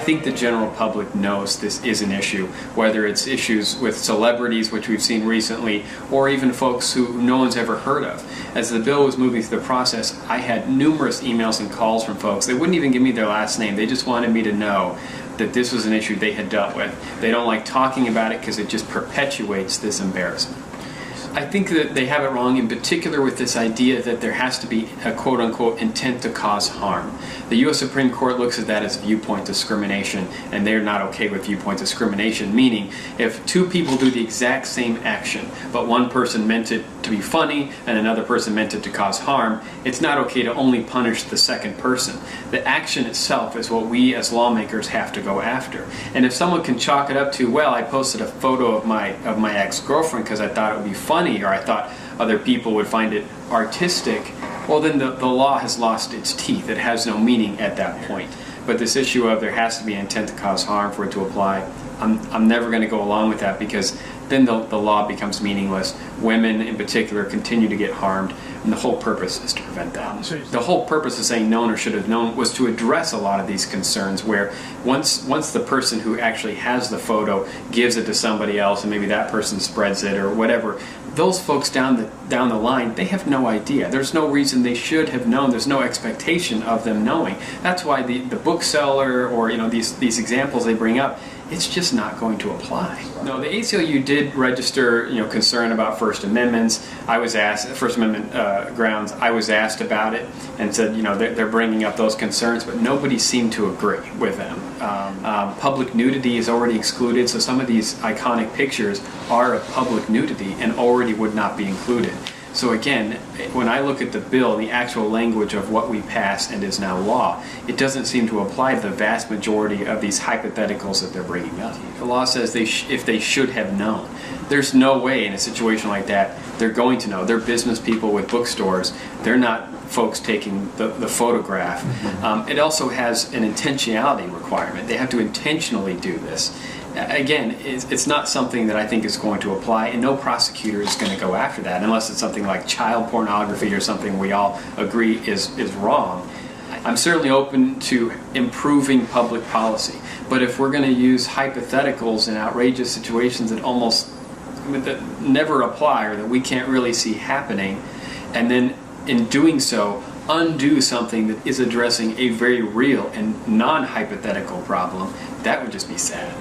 think the general public knows this is an issue, whether it's issues with celebrities, which we've seen recently, or even folks who no one's ever heard of. As the bill was moving through the process, I had numerous emails and calls from folks. They wouldn't even give me their last name. They just wanted me to know that this was an issue they had dealt with. They don't like talking about it because it just perpetuates this embarrassment. I think that they have it wrong, in particular with this idea that there has to be a quote-unquote intent to cause harm. The U.S. Supreme Court looks at that as viewpoint discrimination, and they're not okay with viewpoint discrimination, meaning if two people do the exact same action, but one person meant it to be funny and another person meant it to cause harm, it's not okay to only punish the second person. The action itself is what we as lawmakers have to go after. And if someone can chalk it up to, well, I posted a photo of my ex-girlfriend because I thought it would be funny, or I thought other people would find it artistic, well then the law has lost its teeth. It has no meaning at that point. But this issue of there has to be an intent to cause harm for it to apply, I'm never going to go along with that, because then the law becomes meaningless. Women in particular continue to get harmed, and the whole purpose is to prevent that. The whole purpose of saying known or should have known was to address a lot of these concerns, where once the person who actually has the photo gives it to somebody else and maybe that person spreads it or whatever, those folks down the line, they have no idea. There's no reason they should have known. There's no expectation of them knowing. That's why the bookseller, or these examples they bring up, it's just not going to apply. No, the ACLU did register concern about First Amendments. I was asked, First Amendment grounds, I was asked about it and said they're bringing up those concerns, but nobody seemed to agree with them. Public nudity is already excluded, so some of these iconic pictures are of public nudity and already would not be included. So again, when I look at the bill, the actual language of what we passed and is now law, it doesn't seem to apply to the vast majority of these hypotheticals that they're bringing up. The law says if they should have known. There's no way in a situation like that they're going to know. They're business people with bookstores. They're not folks taking the photograph. It also has an intentionality requirement. They have to intentionally do this. Again, it's not something that I think is going to apply, and no prosecutor is going to go after that unless it's something like child pornography or something we all agree is wrong. I'm certainly open to improving public policy, but if we're going to use hypotheticals in outrageous situations that never apply or that we can't really see happening, and then in doing so undo something that is addressing a very real and non-hypothetical problem, that would just be sad.